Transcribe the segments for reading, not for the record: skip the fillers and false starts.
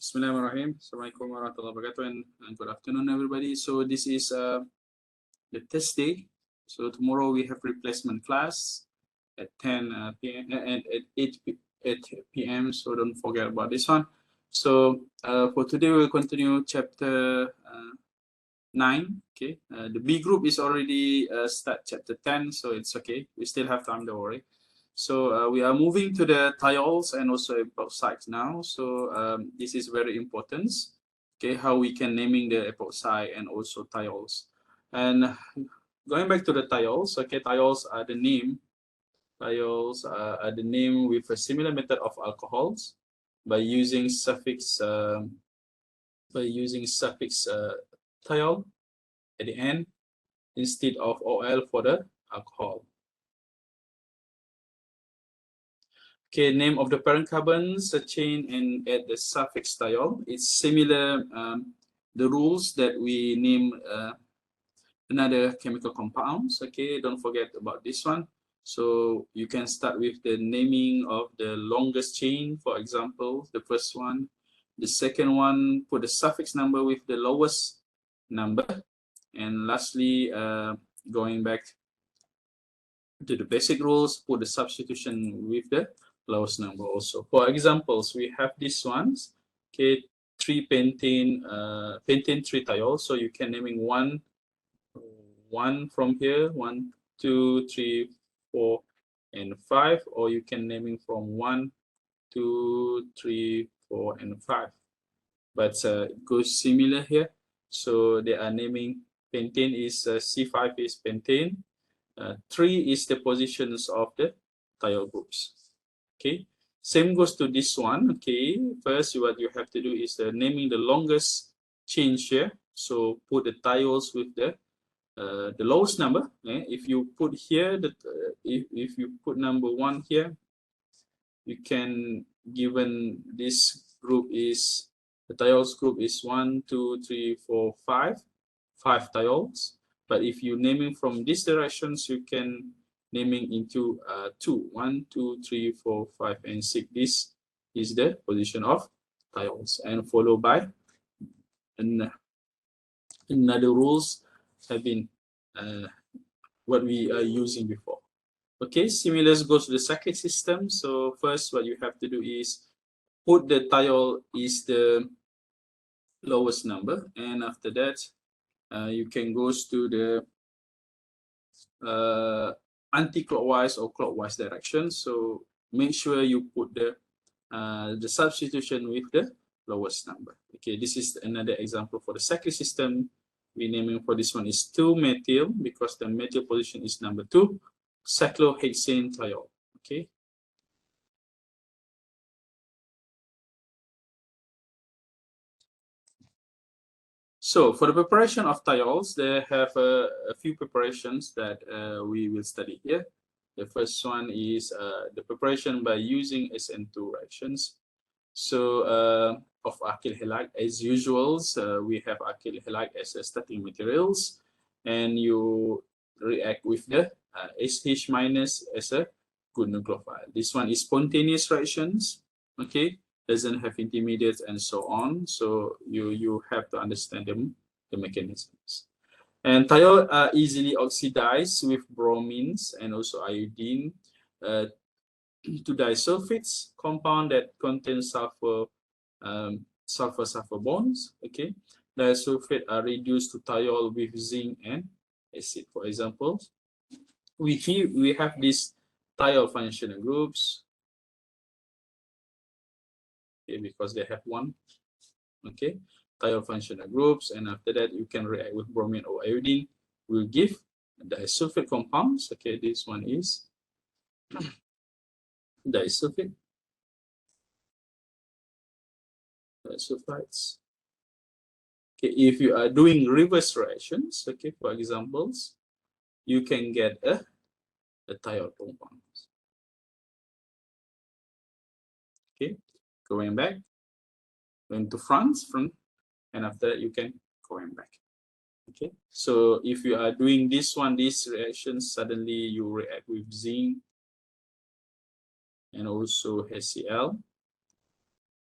Bismillahirrahmanirrahim. Assalamualaikum warahmatullahi wabarakatuh, and good afternoon, everybody. So this is the test day. So tomorrow we have replacement class at 10 p.m. and at 8 p.m. So don't forget about this one. So for today we'll continue chapter 9. Okay, the B group is already start chapter 10, so it's okay. We still have time, don't worry. So we are moving to the thiols and also epoxides now. So this is very important. Okay, how we can naming the epoxide and also thiols. And going back to the thiols, okay, thiols are the name. Thiols are the name with a similar method of alcohols by using suffix thiol at the end instead of OL for the alcohol. Okay, name of the parent carbons, the chain, and add the suffix thiol. It's similar the rules that we name another chemical compounds. Okay, don't forget about this one. So you can start with the naming of the longest chain, for example, the first one. The second one, put the suffix number with the lowest number. And lastly, going back to the basic rules, put the substitution with the lowest number also. For examples, we have these ones. Okay, 3-pentane, pentane 3-thiol. So you can naming one from here, 1, 2, 3, 4, and 5, or you can naming from 1, 2, 3, 4, and 5. But it goes similar here. So they are naming pentane is C5 is pentane. 3 is the positions of the thiol groups. Okay, same goes to this one. Okay, first what you have to do is naming the longest chain here. So put the thiols with the lowest number. If you put here if you put number 1 here, you can given this group is the thiols group is 1, 2, 3, 4, 5 thiols. But if you naming from these directions, you can naming into 2, 1, 2, 3, 4, 5, and 6. This is the position of thiols, and followed by another rules have been what we are using before. Okay, similar goes to the cyclic system. So first, what you have to do is put the thiol is the lowest number, and after that, you can go to the anti-clockwise or clockwise direction. So make sure you put the substitution with the lowest number. Okay, this is another example for the cyclic system. We naming for this one is 2-methyl because the methyl position is number 2, cyclohexane thiol. Okay. So for the preparation of thiols, they have a few preparations that we will study here. The first one is the preparation by using SN2 reactions. So of alkyl halide, as usual, we have alkyl halide as a starting materials, and you react with the SH minus as a good nucleophile. This one is spontaneous reactions. Okay, doesn't have intermediates and so on. So you have to understand the mechanisms. And thiol are easily oxidized with bromines and also iodine to disulfides compound that contains sulfur bonds. Okay, disulfide are reduced to thiol with zinc and acid. For example, we have these thiol functional groups. Okay, because they have one. Okay, thiol functional groups, and after that you can react with bromine or iodine, will give disulfide compounds. Okay, this one is disulfide, sulfides. Okay, if you are doing reverse reactions, okay, for examples, you can get a thiol compound. Okay, going back, going to front, and after that you can going back. Okay, so if you are doing this one, these reactions, suddenly you react with zinc and also HCl.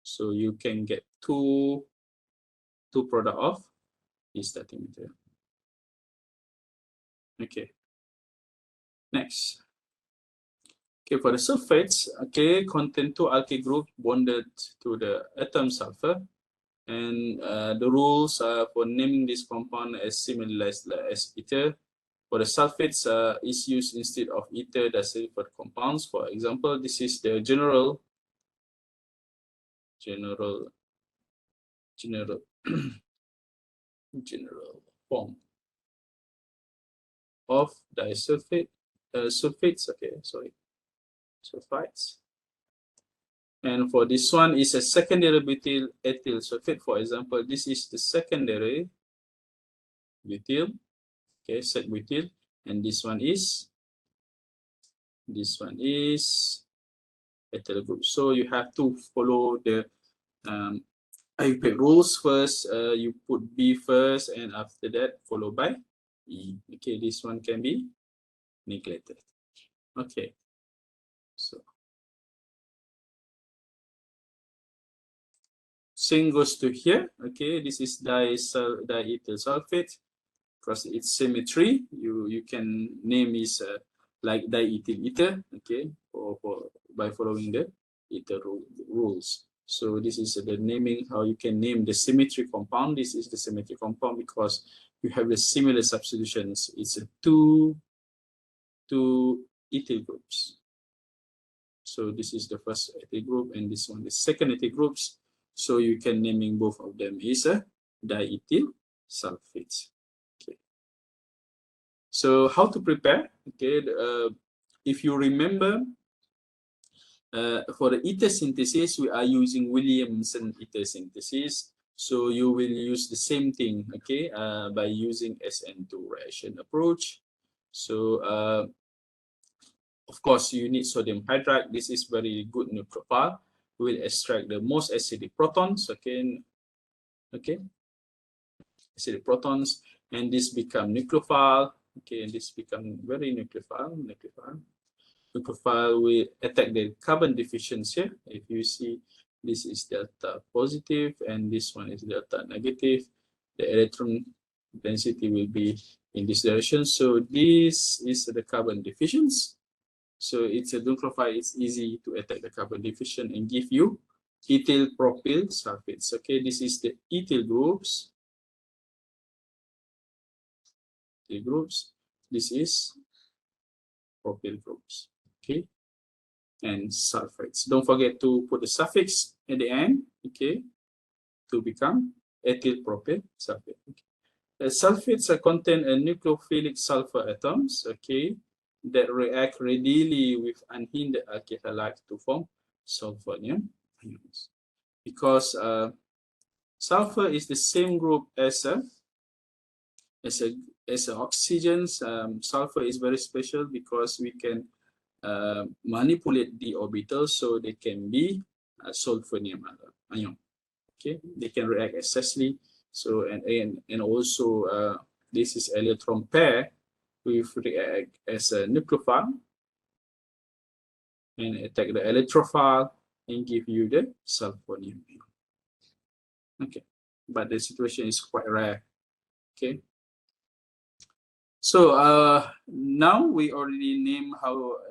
So you can get two product of this starting material. Okay. Next. Okay, for the sulfides, okay, contain two alkyl groups bonded to the atom sulfur. And the rules for naming this compound as similar as ether. For the sulfates, is used instead of ether that's for the compounds. For example, this is the general form of disulfate sulfates. Okay, sorry, sulfides. And for this one is a secondary butyl ethyl sulfate. For example, this is the secondary butyl. Okay, sec butyl, and this one is ethyl group. So you have to follow the IUPAC rules first. You put B first, and after that followed by E. Okay, this one can be neglected. Okay, so same goes to here. Okay, this is diethyl sulfate. Because its symmetry, you can name is like diethyl ether. Okay, by following the ether rules. So this is the naming, how you can name the symmetry compound. This is the symmetry compound because you have the similar substitutions. It's a two ethyl groups. So this is the first ethyl group, and this one the second ethyl groups. So you can naming both of them is a diethyl sulfates. Okay. So how to prepare? Okay, if you remember, for the ether synthesis, we are using Williamson ether synthesis. So you will use the same thing, okay, by using SN2 reaction approach. So of course, you need sodium hydride. This is very good nucleophile. We will extract the most acidic protons, okay, acidic protons, and this become nucleophile. Okay, and this become very nucleophile. Nucleophile will attack the carbon deficiency. If you see, this is delta positive and this one is delta negative. The electron density will be in this direction. So this is the carbon deficiency. So it's a nucleophile. It's easy to attack the carbon deficient and give you ethyl propyl sulfates. Okay, this is the ethyl groups. This is propyl groups. Okay, and sulfides. Don't forget to put the suffix at the end. Okay, to become ethyl propyl sulfate. Okay. The sulfates contain a nucleophilic sulfur atoms. Okay, that react readily with unhindered alkyl halides to form sulfonium ions. Because sulfur is the same group as oxygen. Sulfur is very special because we can manipulate the orbitals so they can be sulfonium ion. Okay, they can react excessively. So and also this is electron pair with react as a nucleophile and attack the electrophile and give you the sulfonium ion. Okay, but the situation is quite rare. Okay. So now we already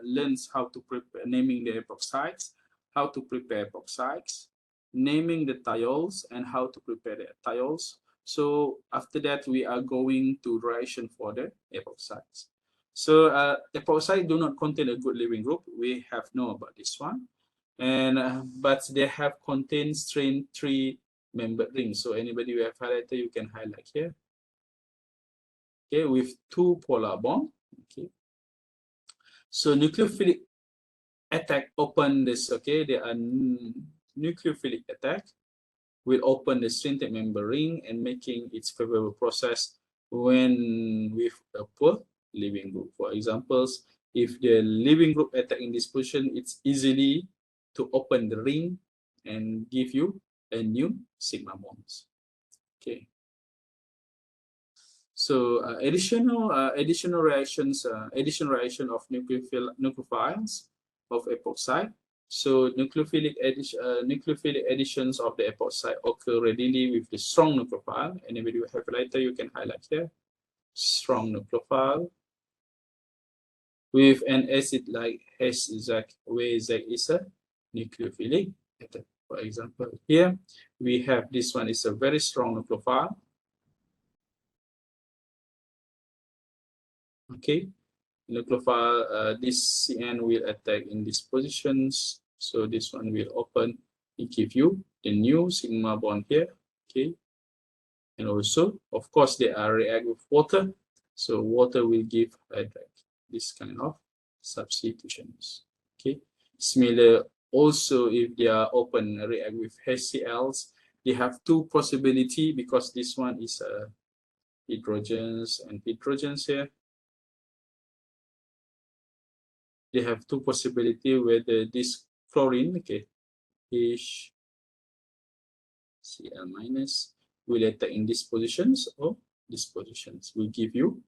learned how to prepare naming the epoxides, how to prepare epoxides, naming the thiols, and how to prepare the thiols. So after that, we are going to reaction for the epoxides. So epoxides do not contain a good leaving group. We have known about this one, and but they have contained strain 3 membered rings. So anybody who have highlighted, you can highlight here. Okay, with 2 polar bond. Okay, so nucleophilic attack open this. Okay, they are nucleophilic attack will open the stringent member ring and making its favorable process when with a poor leaving group. For examples, if the leaving group attack in this position, it's easily to open the ring and give you a new sigma bonds. Okay. So additional reaction of nucleophiles of epoxide So nucleophilic additions of the epoxide occur readily with the strong nucleophile. Anybody who have lighter, you can highlight here. Strong nucleophile with an acid like HZ, where Z is a nucleophilic atom. For example, here we have this one is a very strong nucleophile. Okay, nucleophile, this CN will attack in these positions. So this one will open, it give you the new sigma bond here. Okay, and also, of course, they are react with water. So water will give this kind of substitutions. Okay, similar also if they are open react with HCl's, they have two possibility because this one is hydrogens and hydrogens here. They have two possibility whether this chlorine, okay, HCl minus will attack in these positions or these positions will give you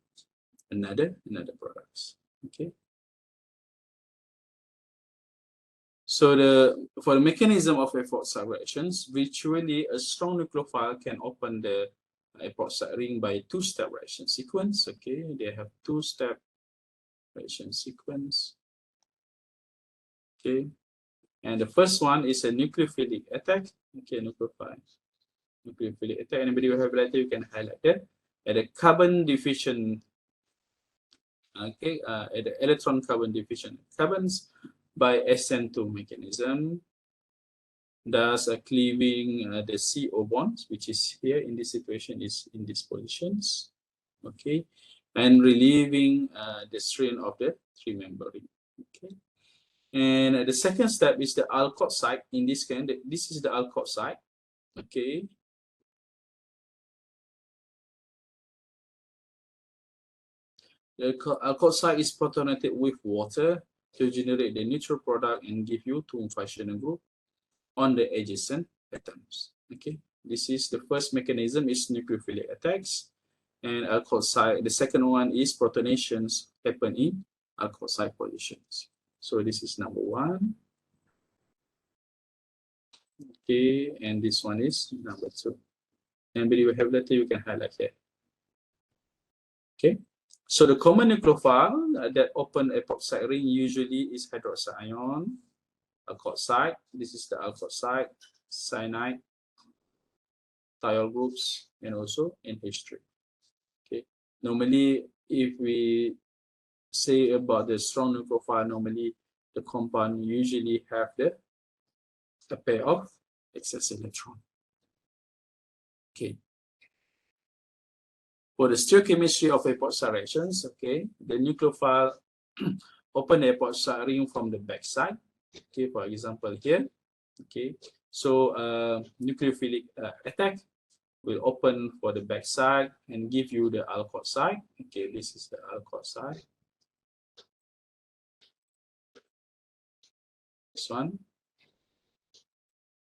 another products. Okay. So for the mechanism of epoxide reactions, virtually a strong nucleophile can open the epoxide ring by two-step reaction sequence. Okay, they have two-step reaction sequence. Okay, and the first one is a nucleophilic attack. Okay, nucleophilic attack. Anybody who have letter, you can highlight that. At a carbon deficient, okay, at the electron carbon deficient carbons by SN2 mechanism, thus cleaving the CO bonds, which is here in this situation is in these positions. Okay, and relieving the strain of the three-member ring. Okay. And the second step is the alkyd site. In this case, this is the alkyd site. Okay. The alkyd site is protonated with water to generate the neutral product and give you two functional group on the adjacent atoms. Okay. This is the first mechanism is nucleophilic attacks, and alkyd site. The second one is protonations happen in alkyd site positions. So this is number one. Okay, and this one is number two. Anybody will have letter, you can highlight here. Okay, so the common nucleophile that open epoxide ring usually is hydroxide ion, alkyd site. This is the alkyd site, cyanide, thiol groups, and also NH3. Okay, normally if we say about the strong nucleophile, normally the compound usually have a pair of excess electron. Okay. For the stereochemistry of epoxide reactions, okay, the nucleophile open the epoxide ring from the backside. Okay, for example here. Okay, so nucleophilic attack will open for the backside and give you the alkyd site. Okay, this is the alkyd site. This one.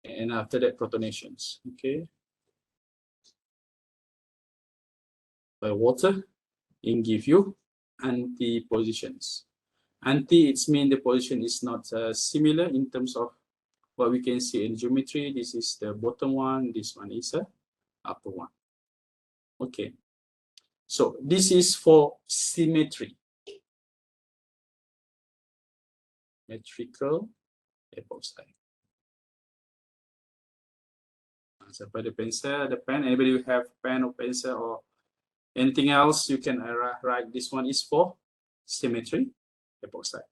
And after that, protonations. Okay. By water, it give you anti-positions. Anti, it's mean the position is not similar in terms of what we can see in geometry. This is the bottom one. This one is the upper one. Okay. So this is for symmetry. Symmetrical epoxide. So for the pencil, the pen, anybody who have pen or pencil or anything else, you can write this one is for symmetry epoxide.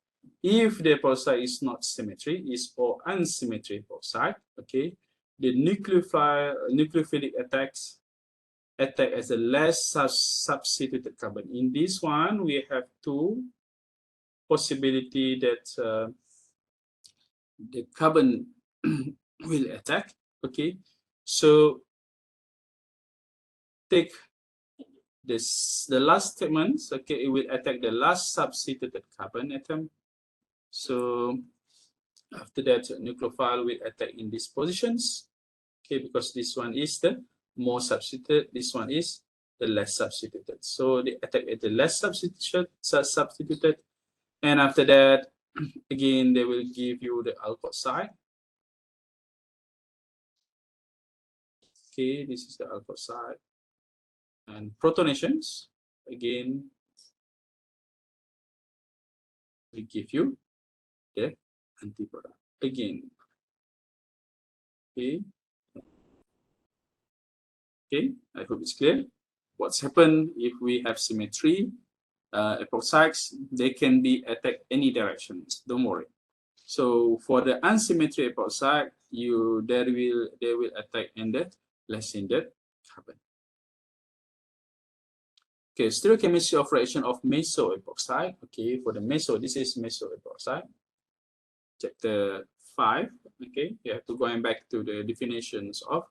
If the epoxide is not symmetry, is for unsymmetry epoxide, okay, the nucleophilic attack as a less substituted carbon. In this one, we have two possibility that the carbon will attack, okay. So take the last statements, okay, it will attack the last substituted carbon atom. So after that, nucleophile will attack in these positions, okay, because this one is the more substituted, this one is the less substituted. So they attack at the less substituted, and after that, Again, they will give you the alkoxide. Okay, this is the alkoxide. And protonations, again, we give you the antiproduct. Again, okay. Okay, I hope it's clear. What's happened if we have symmetry? Epoxides, they can be attacked any directions. Don't worry. So for the unsymmetry epoxide, they will attack in the less in the carbon. Okay, stereochemistry of reaction of meso epoxide. Okay, for the meso, this is meso epoxide. Chapter 5. Okay, you have to go back to the definitions of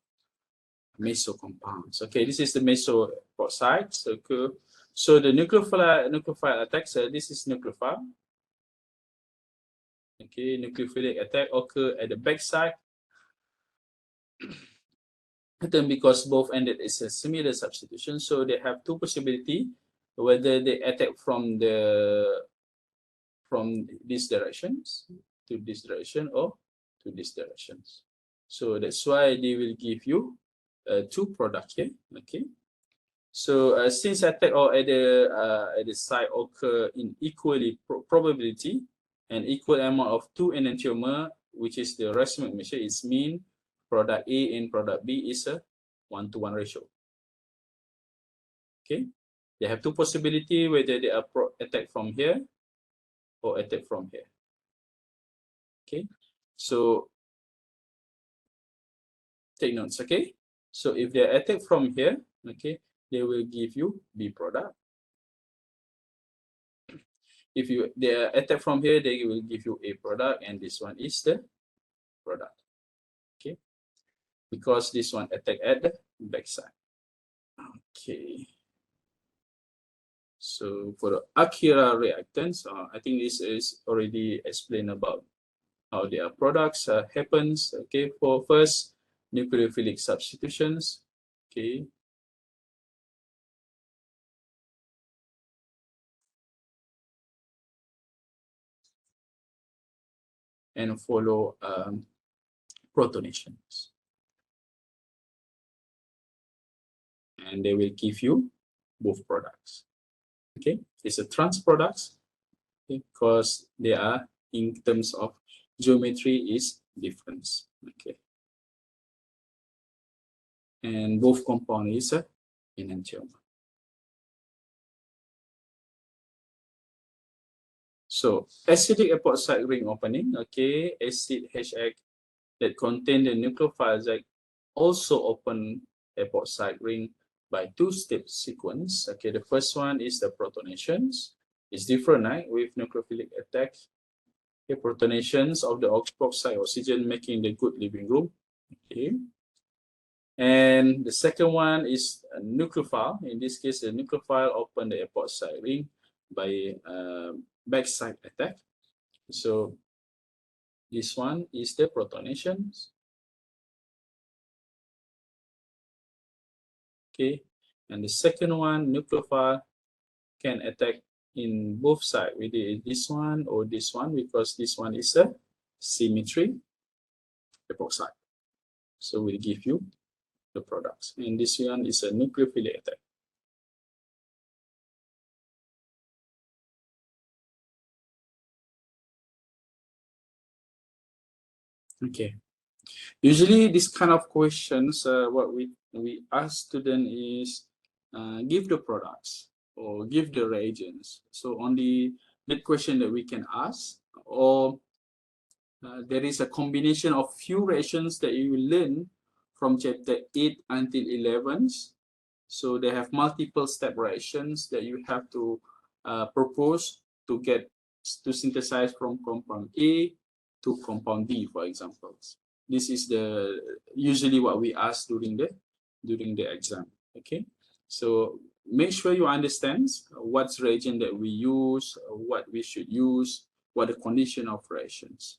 meso compounds. Okay, this is the meso epoxide. So the nucleophile attacks. This is nucleophile. Okay, nucleophilic attack occur at the backside. Then because both ended is a similar substitution, so they have two possibility whether they attack from these directions to this direction or to these directions. So that's why they will give you two products here. Okay. So since attack or at the site occur in equally probability and equal amount of two enantiomer, which is the racemic mixture, is mean product A and product B is a 1-to-1 ratio. Okay, they have two possibility whether they are attack from here or attack from here. Okay, so take notes. Okay, so if they attack from here, okay, they will give you B product. If they attack from here, they will give you A product, and this one is the product. Okay, because this one attack at the backside. Okay. So for the Akira reactants, I think this is already explained about how their products happens. Okay, for first nucleophilic substitutions. Okay. And follow protonations. And they will give you both products. Okay, it's a trans products, okay, because they are in terms of geometry is different. Okay, and both compound is enantiomer. So acidic epoxide ring opening. Okay, acid HX that contain the nucleophiles also open epoxide ring by two-step sequence. Okay, the first one is the protonations. It's different, right, with nucleophilic attack. Okay, protonations of the epoxide oxygen making the good living room. Okay, and the second one is a nucleophile. In this case, the nucleophile open the epoxide ring by backside attack. So this one is the protonations. Okay, and the second one, nucleophile can attack in both sides, whether this one or this one, because this one is a symmetry epoxide. So we'll give you the products, and this one is a nucleophilic attack. Okay. Usually, this kind of questions, what we ask student is give the products or give the reagents. So only that question that we can ask, or there is a combination of few reactions that you will learn from chapter 8 until 11. So they have multiple step reactions that you have to propose to get to synthesize from compound A to compound B, for example. This is the usually what we ask during the exam. Okay, so make sure you understand what's reagent that we use, what we should use, what the condition of reactions.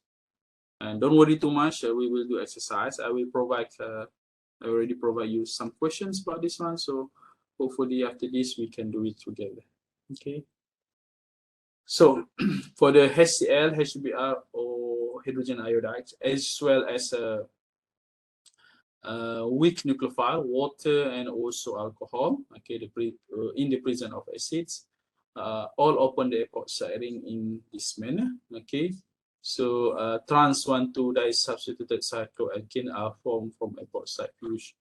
And don't worry too much. We will do exercise. I will provide. I already provide you some questions about this one. So hopefully after this we can do it together. Okay. So for the HCl, HBr, or hydrogen iodide, as well as weak nucleophile, water, and also alcohol, okay, in the presence of acids, all open the epoxide ring in this manner, okay. So trans-1,2 disubstituted cycloalkene are formed from epoxide fused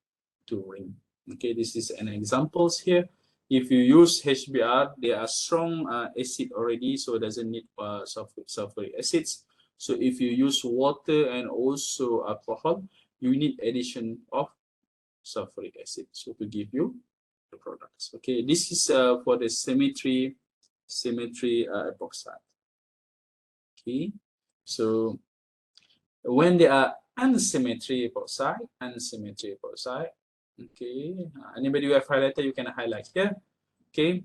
to ring. Okay, this is an examples here. If you use HBr, they are strong acid already, so it doesn't need sulfuric acids. So if you use water and also alcohol, you need addition of sulfuric acid, so to give you the products. Okay, this is for the symmetry epoxide. Okay, so when they are unsymmetry epoxide, okay, anybody who have highlighter, you can highlight here. Okay,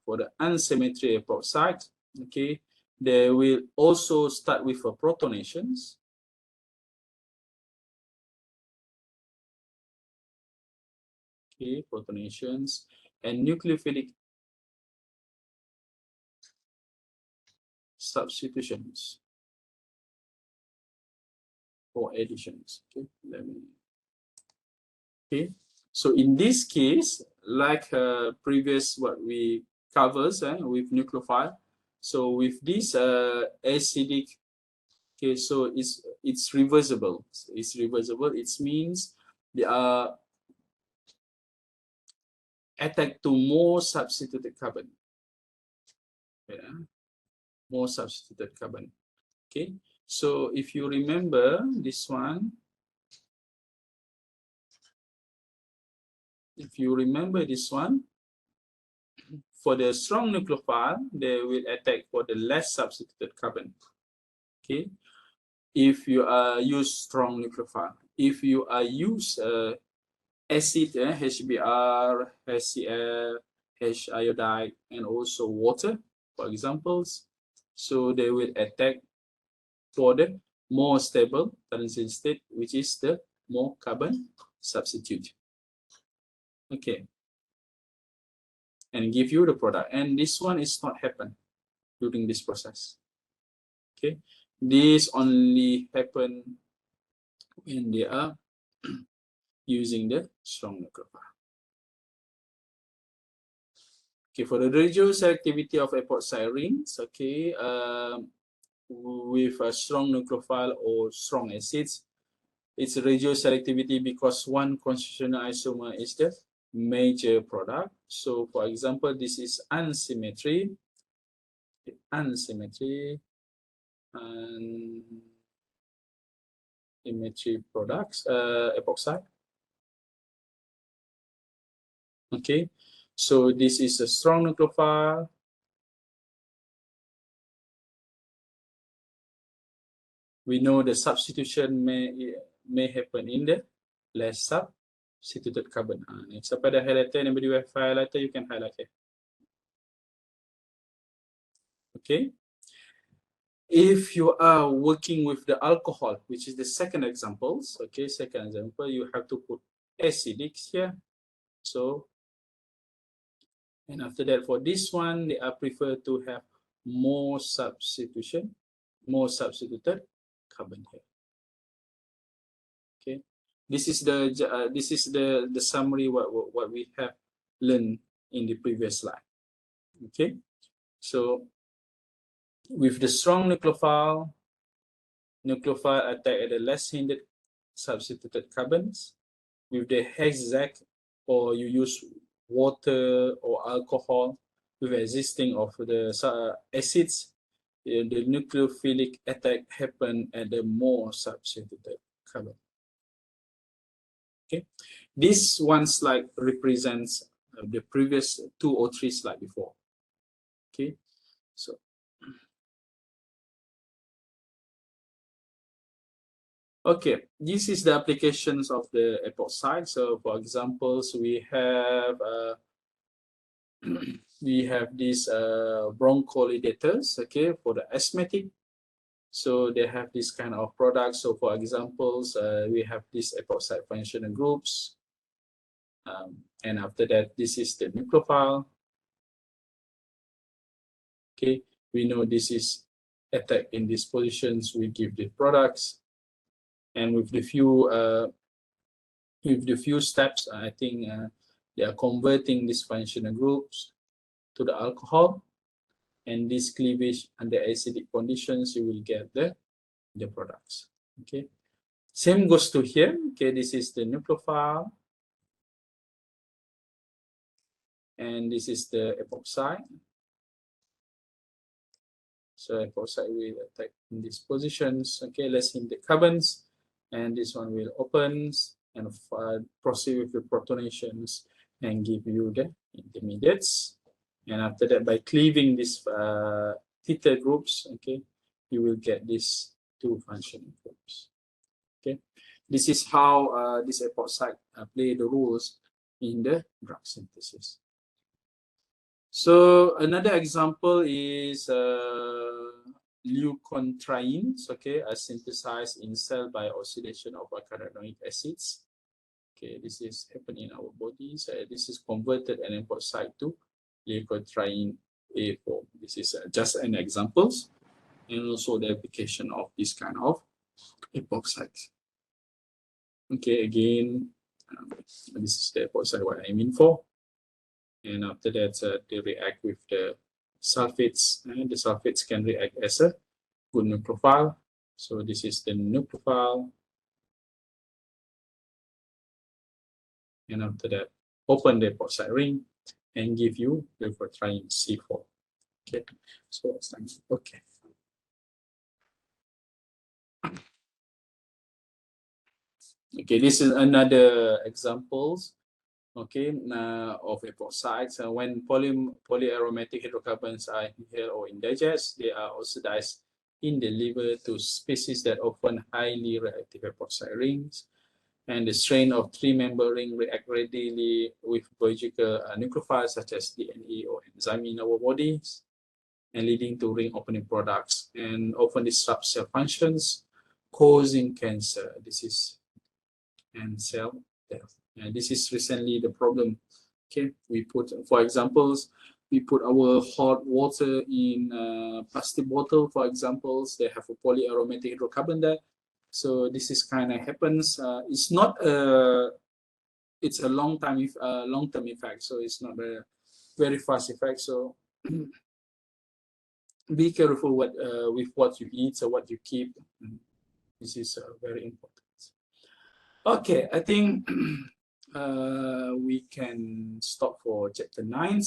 for the unsymmetry epoxide, okay, they will also start with protonations. Okay, protonations and nucleophilic substitutions or additions. Okay, okay. So in this case, like previous what we covers with nucleophile, so with this acidic, okay, so it's reversible. It's reversible. It means they are attached to more substituted carbon. Yeah, more substituted carbon. Okay, so if you remember this one, for the strong nucleophile, they will attack for the less substituted carbon. Okay, if you use strong nucleophile, if you use acid, HBr, HCl, H iodide, and also water, for examples, so they will attack for the more stable transition state, which is the more carbon substitute. Okay, and give you the product. And this one is not happen during this process. Okay, this only happen when they are using the strong nucleophile. Okay, for the regioselectivity of epoxide rings, okay, with a strong nucleophile or strong acids, it's regioselectivity because one constitutional isomer is the major product. So for example, this is unsymmetry, and symmetry products, epoxide. Okay, so this is a strong nucleophile. We know the substitution may happen in the less substituted carbon. Next, up the highlighter, anybody with highlighter, you can highlight it. Okay. If you are working with the alcohol, which is the second examples, okay, second example, you have to put acidic here. So, and after that, for this one, they are prefer to have more substituted carbon here. Okay, this is the summary what we have learned in the previous slide. Okay, so with the strong nucleophile attack at the less hindered substituted carbons. With the hexac, or you use water or alcohol with existing of the acids, the nucleophilic attack happen at the more substituted carbon. Okay, this one slide represents the previous 2 or 3 slides before. Okay, so okay, this is the applications of the epoxide. So for examples, we have these bronchodilators, okay, for the asthmatic. So they have this kind of products. So for examples, we have these epoxide functional groups. And after that, this is the nucleophile. Okay, we know this is attack in these positions, we give the products, and with the few steps, I think they are converting these functional groups to the alcohol, and this cleavage under acidic conditions, you will get the products. Okay, same goes to here. Okay, this is the nucleophile, and this is the epoxide. So epoxide will attack in these positions. Okay, let's hit the carbons, and this one will open and proceed with the protonations and give you the intermediates. And after that, by cleaving these theta groups, okay, you will get these two functional groups. Okay, this is how this epoxide play the roles in the drug synthesis. So another example is leukotrienes, okay, are synthesized in cell by oxidation of carotenoic acids. Okay, this is happening in our bodies. This is converted an epoxide to leukotriene A4. This is just an example, and also the application of this kind of epoxides. Okay, again, this is the epoxide what I mean for. And after that, they react with the sulfides, and the sulfides can react as a good nucleophile. So this is the nucleophile. And after that, open the epoxide ring and give you leukotriene C4. Okay, so okay. Okay, this is another examples, okay, of epoxides. When polyaromatic hydrocarbons are inhaled or indigest, they are oxidized in the liver to species that often highly reactive epoxide rings. And the strain of three-member ring react readily with biological nucleophiles such as DNA or enzyme in our bodies, and leading to ring opening products, and often disrupt cell functions, causing cancer, disease, and cell death. And this is recently the problem. Okay, we put, for examples, we put our hot water in a plastic bottle, for examples, they have a polyaromatic hydrocarbon there. So this is kind of happens. It's not a, it's a long-term effect. So it's not a very fast effect. So be careful with what you eat, so what you keep. This is very important. Okay, I think we can stop for chapter 9.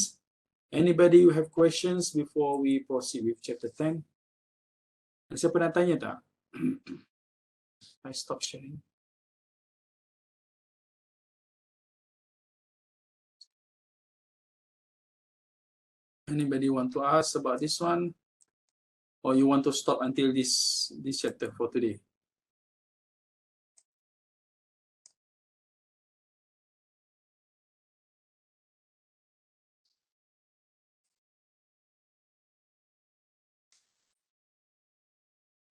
Anybody who have questions before we proceed with chapter 10? Siapa nak tanya tak? I stop sharing. Anybody want to ask about this one? Or you want to stop until this chapter for today?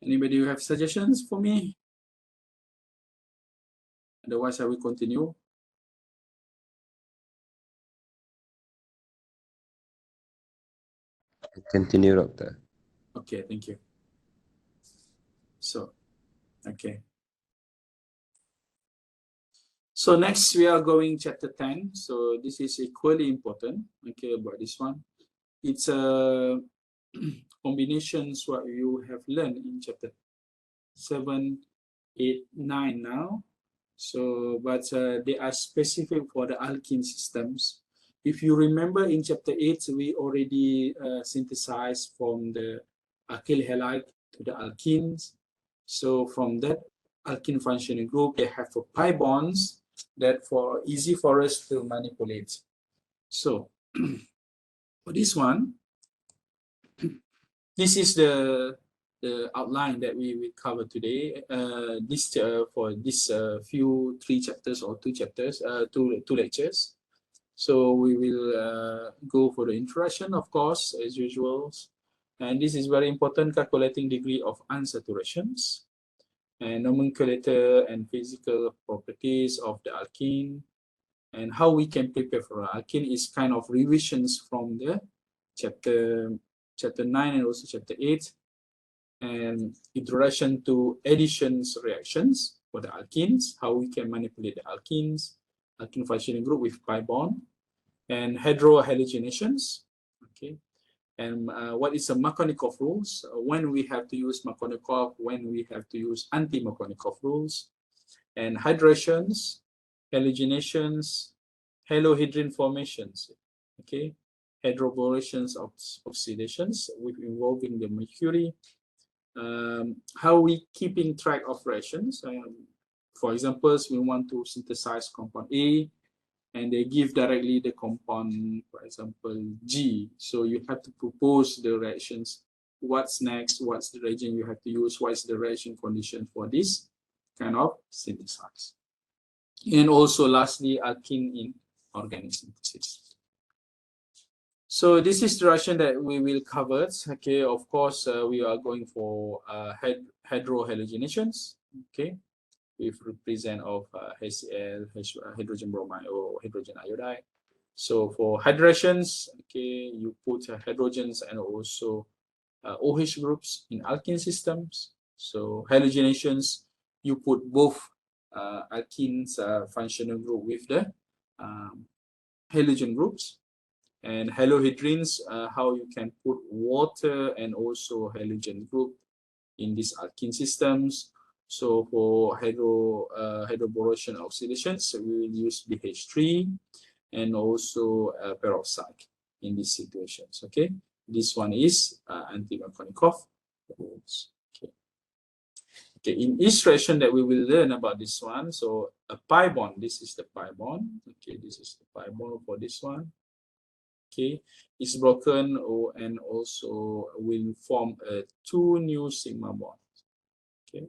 Anybody who have suggestions for me? Otherwise, I will continue. Continue, Doctor. Okay, thank you. So, okay. So next we are going chapter 10. So this is equally important, okay, about this one. It's a combinations what you have learned in chapter 7, 8, 9 now. So, but they are specific for the alkene systems. If you remember in chapter 8, we already synthesized from the alkyl halide to the alkenes. So from that alkene functional group, they have a pi bonds that for easy for us to manipulate. So for this one, this is the outline that we will cover today. For this few 3 chapters or 2 chapters, two lectures. So we will go for the introduction, of course, as usual. And this is very important, calculating degree of unsaturations, and nomenclature and physical properties of the alkene, and how we can prepare for alkene is kind of revisions from the chapter chapter 9 and also chapter 8, and introduction to additions reactions for the alkenes, how we can manipulate the alkenes, alkene functioning group with pi bond, and hydrohalogenations. Okay, and what is a Markovnikov rules, when we have to use Markovnikov, when we have to use anti-Markovnikov rules, and hydrations, halogenations, halohydrin formations. Okay, hydroborations of oxidations with involving the mercury. How we keeping track of reactions. For example, we want to synthesize compound A, and they give directly the compound, for example, G. So you have to propose the reactions. What's next? What's the reagent you have to use? What is the reaction condition for this kind of synthesis? And also, lastly, alkene in organic synthesis. So this is the reaction that we will cover. Okay, of course, we are going for hydrohalogenations. Okay, with represent of HCl, hydrogen bromide, or hydrogen iodide. So for hydrations, okay, you put hydrogens and also OH groups in alkene systems. So halogenations, you put both alkenes functional group with the halogen groups. And halohydrins, how you can put water and also halogen group in these alkene systems. So for hydroboration oxidations, we will use BH3 and also peroxide in these situations. Okay, this one is anti-Markovnikov rules. Okay. Okay, in each reaction that we will learn about this one, so a pi bond, this is the pi bond. Okay, this is the pi bond for this one. Okay, it's broken and also will form two new sigma bonds. Okay.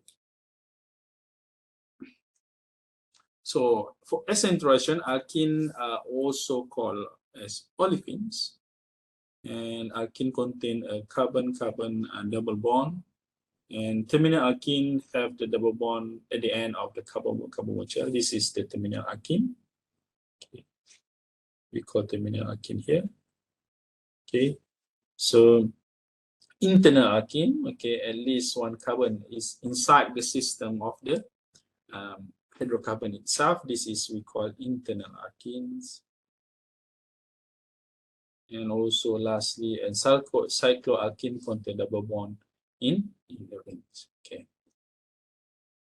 So for S interaction, alkene also called as olefins, and alkene contain a carbon-carbon double bond, and terminal alkene have the double bond at the end of the carbon-carbon shell. This is the terminal alkene. Okay. We call terminal alkene here. Okay, so internal alkene, okay, at least one carbon is inside the system of the hydrocarbon itself. This is we call internal alkenes. And also lastly, and cycloalkene contain double bond in the rings. Okay.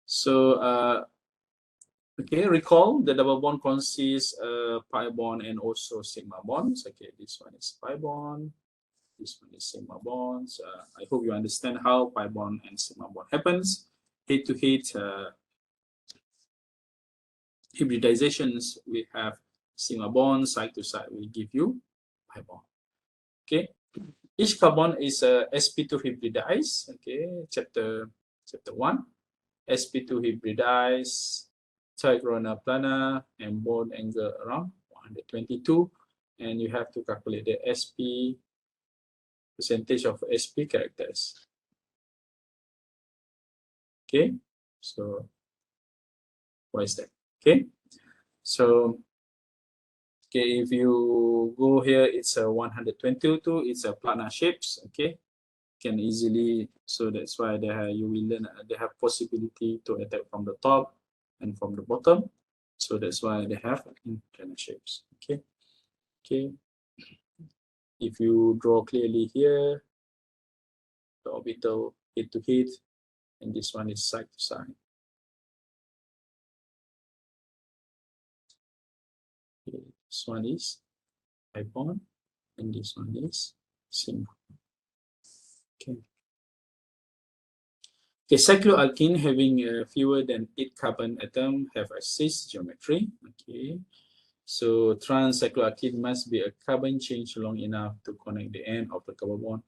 So okay, recall the double bond consists pi bond and also sigma bonds. Okay, this one is pi bond, this one is sigma bonds. I hope you understand how pi bond and sigma bond happens. Head-to-head hybridizations, we have sigma bond, side to side will give you pi bond. Okay, each carbon is sp2 hybridized. Okay, chapter 1, sp2 hybridized, trigonal planar, and bond angle around 122, and you have to calculate the sp percentage of sp characters. Okay, so what is that? Okay, so okay, if you go here, it's a 122. It's a planar shapes. Okay, can easily. So that's why they have, you will learn. They have possibility to attack from the top and from the bottom. So that's why they have in planar shapes. Okay, okay. If you draw clearly here, the orbital head to head, and this one is side to side. Okay, this one is pi bond, and this one is sigma. Okay. Okay, cycloalkene having fewer than 8 carbon atom have a cis geometry. Okay, so trans-cycloalkene must be a carbon change long enough to connect the end of the carbon bond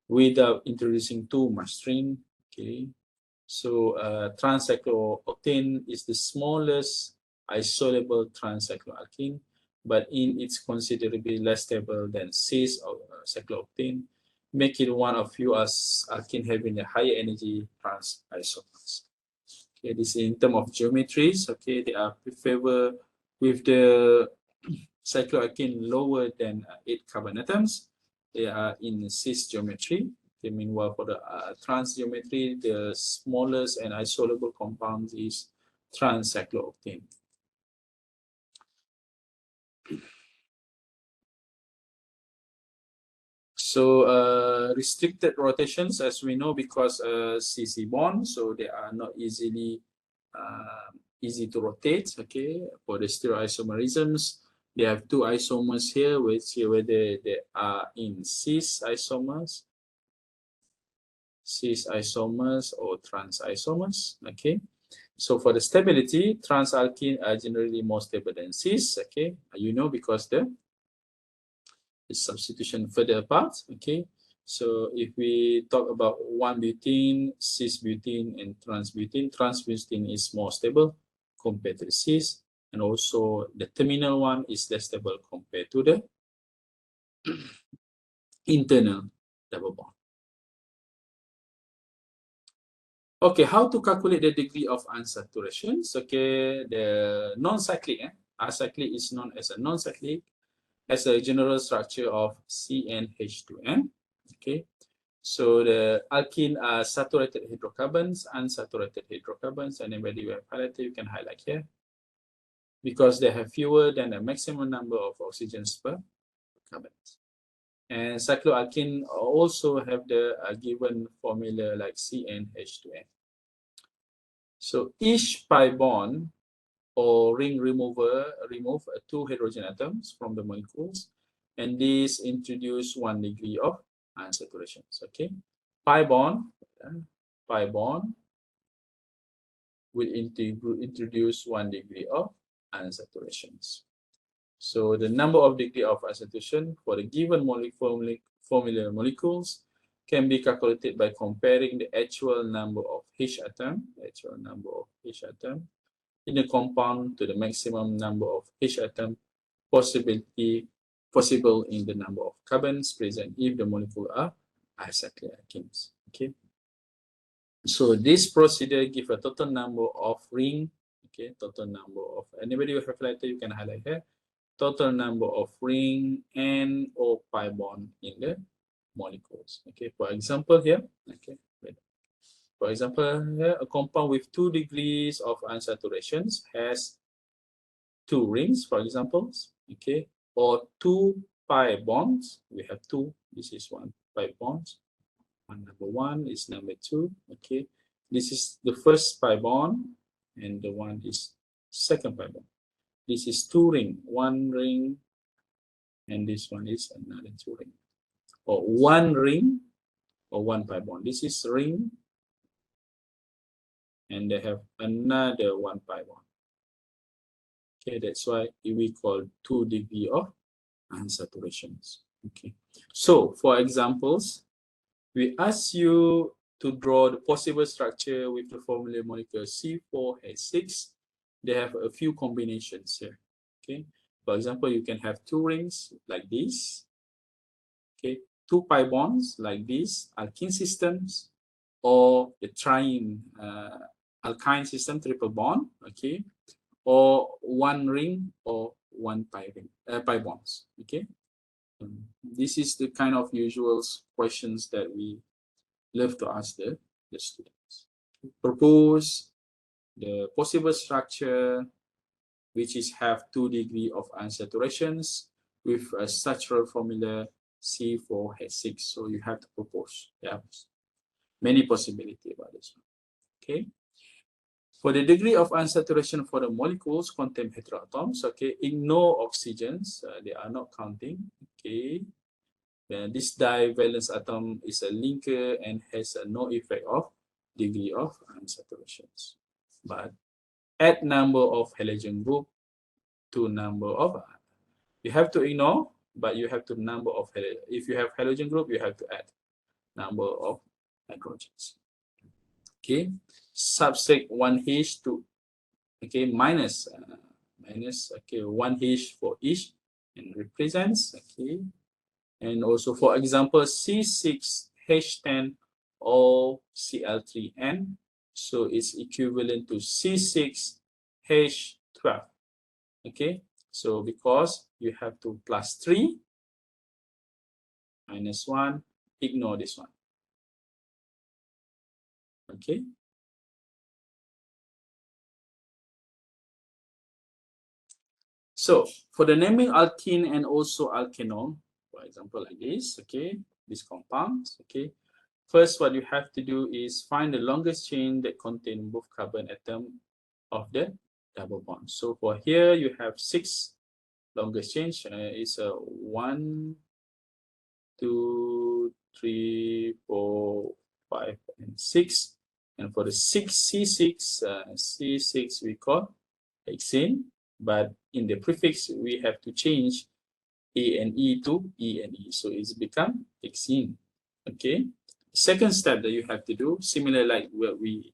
without introducing too much strain. Okay, so trans-cyclooctane is the smallest isolable trans-cycloalkene, but in it's considerably less stable than cis or cyclooctane, make it one of few as alkene having a higher energy trans isomers. Okay, this is in terms of geometries. Okay, they are preferred with the cycloalkene lower than 8 carbon atoms, they are in cis geometry. Okay, meanwhile, for the trans geometry, the smallest and isolable compound is trans-cyclooctane. So restricted rotations, as we know, because CC bond, so they are not easy to rotate. Okay, for the stereoisomerisms, they have two isomers here, which whether they are in cis isomers or trans isomers. Okay, so for the stability, trans alkene are generally more stable than cis. Okay, you know, because the substitution further apart. Okay, so if we talk about 1-butene, cis-butene, and trans-butene is more stable compared to the cis, and also the terminal one is less stable compared to the internal double bond. Okay, how to calculate the degree of unsaturations? Okay, the non-cyclic, acyclic is known as a non-cyclic, as a general structure of CnH2n. Okay, so the alkene are saturated hydrocarbons, unsaturated hydrocarbons, and then whether you have highlighted, you can highlight here, because they have fewer than the maximum number of oxygens per carbon. And cycloalkene also have the given formula like CnH2n. So each pi bond or ring remover remove 2 hydrogen atoms from the molecules, and this introduce 1 degree of unsaturations. Okay, pi bond will introduce 1 degree of unsaturations. So the number of degree of unsaturation for the given formula molecules can be calculated by comparing the actual number of H atom, in a compound to the maximum number of H atom possible in the number of carbons present if the molecule are acyclic alkenes. Okay. So this procedure give a total number of ring. Okay, total number of, anybody who have highlighted, you can highlight here. Total number of ring and or pi bond in the molecules. Okay, for example here. Okay, for example here, a compound with 2 degrees of unsaturations has 2 rings, for example. Okay, or 2 pi bonds. We have 2. This is 1 pi bonds. Number 1 is number 2. Okay, this is the first pi bond, and the one is second pi bond. This is 2 ring, 1 ring, and this one is another 2 ring, or 1 ring or 1 pi bond. This is ring, and they have another 1 pi bond. Okay, that's why we call 2 degree of unsaturations. Okay, so for examples, we ask you to draw the possible structure with the formula molecule C4H6. They have a few combinations here. Okay, for example, you can have 2 rings like this. Okay, 2 pi bonds like this, alkene systems, or the triene alkyne system, triple bond. Okay, or 1 ring or 1 pi bonds. Okay. This is the kind of usual questions that we love to ask the students. Propose the possible structure which is have 2 degree of unsaturations with a structural formula C4H6. So you have to propose. Yeah, many possibilities about this one. Okay. For the degree of unsaturation for the molecules contain heteroatoms, okay, ignore oxygens, they are not counting. Okay, then this divalence atom is a linker and has no effect of degree of unsaturations. But add number of halogen group to number of, you have to ignore, but you have to number of, if you have halogen group, you have to add number of hydrogens. Okay, subtract 1H to, okay, minus okay, 1H for each and represents. Okay, and also for example C6H10 or Cl3N, so it's equivalent to C6H12. Okay, so because you have to plus 3, -1, ignore this one. Okay. So for the naming alkene and also alkanol, for example, like this, okay, these compounds, okay. First, what you have to do is find the longest chain that contain both carbon atom of the double bond. So for here, you have 6 longest chains. It's a 1, 2, 3, 4, 5, and 6. And for the C6 we call hexane, but in the prefix we have to change A and E to E and E, so it's become hexene. Okay. Second step that you have to do, similar like what we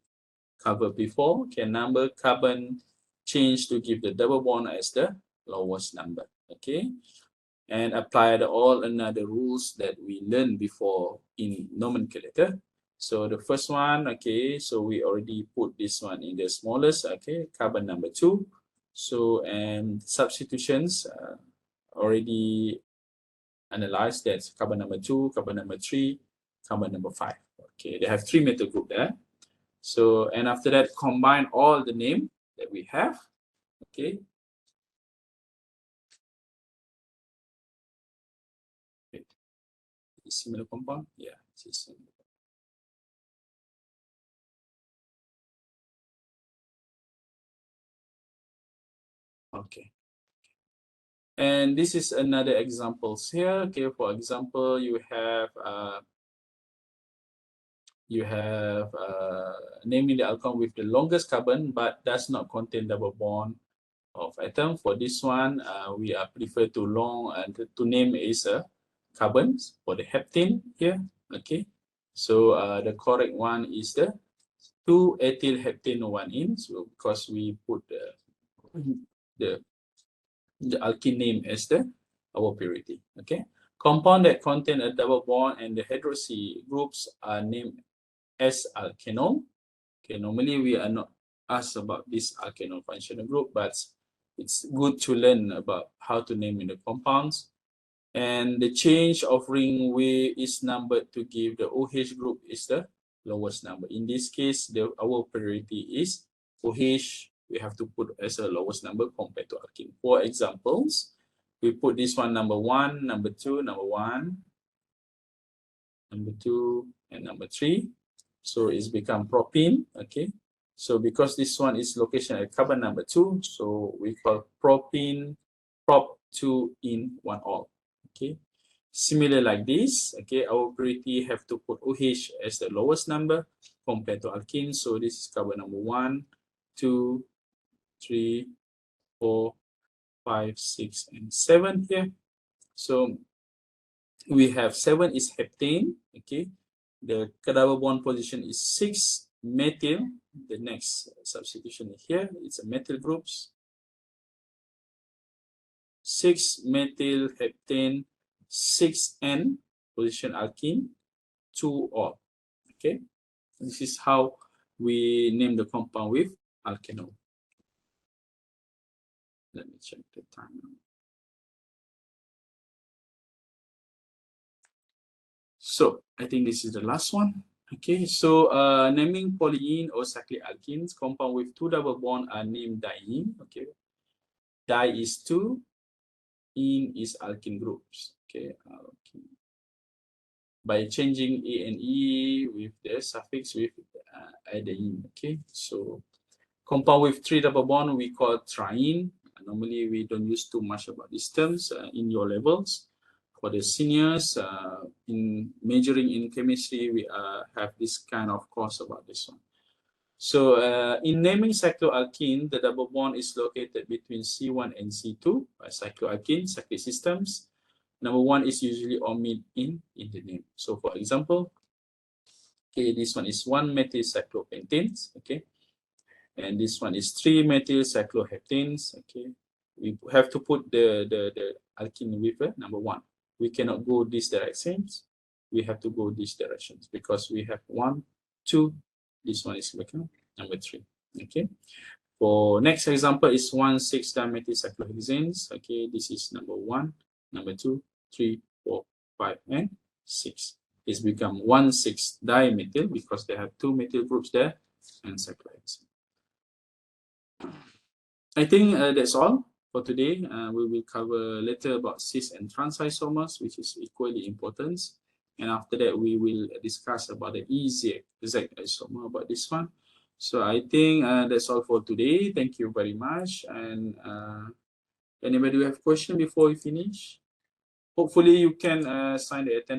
covered before, can number carbon change to give the double bond as the lowest number. Okay. And apply all another rules that we learned before in nomenclature. So the first one, okay, so we already put this one in the smallest, okay, carbon number 2. So, and substitutions already analyzed, that's carbon number 2, carbon number 3, carbon number 5. Okay, they have 3 metal group there. So, and after that, combine all the name that we have, okay. Similar compound, yeah, it's similar. Okay. And this is another examples here. Okay, for example, you have naming the alcohol with the longest carbon but does not contain double bond of atom. For this one, we are prefer to to name is carbons for the heptane here. Okay, so the correct one is the 2-ethyl heptane 1-ene. So because we put the alkene name as our purity. Okay, compound that contain a double bond and the hydroxy groups are named as alkanol. Okay, normally we are not asked about this alkanol functional group, but it's good to learn about how to name in the compounds. And the change of ring weight is numbered to give the OH group is the lowest number. In this case, our priority is OH. We have to put as the lowest number compared to alkene. For examples, we put this one number 1, number 2, number 1, number 2, and number 3. So it's become propene. Okay. So because this one is location at carbon number 2, so we call propene prop 2 in 1 all. Okay. Similar like this, okay, our priority have to put OH as the lowest number compared to alkene. So this is carbon number 1, 2, 3, 4, 5, 6, and 7 here. So we have 7 is heptane. Okay, the double bond position is 6 methyl. The next substitution here, it's a methyl groups. 6 methyl heptane, 6N position alkene, 2 all. Okay, this is how we name the compound with alkanol. Let me check the time. So I think this is the last one. Okay, so naming polyene or cyclic alkenes, compound with 2 double bond are named diene. Okay, di is 2, ene is alkene groups. Okay, by changing A and E with the suffix with adene. Okay, so compound with 3 double bond we call triene. Normally we don't use too much about these terms in your levels. For the seniors in majoring in chemistry, we have this kind of course about this one. So in naming cycloalkene, the double bond is located between C1 and C2 by cycloalkene, cyclic systems. Number 1 is usually omit in the name. So for example, okay, this one is 1-methyl cyclopentanes, okay, and this one is 3-methyl cycloheptanes, okay. We have to put the alkene with number 1. We cannot go these directions. We have to go these directions because we have 1, 2. This one is number 3. Okay. For next example is 1,6-dimethyl cyclohexanes. Okay, this is number 1, number 2, 3, 4, 5, and 6. It's become 1,6-dimethyl because they have 2 methyl groups there and saccharides. I think that's all for today. We will cover later about cis and trans isomers, which is equally important. And after that, we will discuss about the Z isomer about this one. So I think that's all for today. Thank you very much. And anybody have question before we finish? Hopefully you can sign the attendance.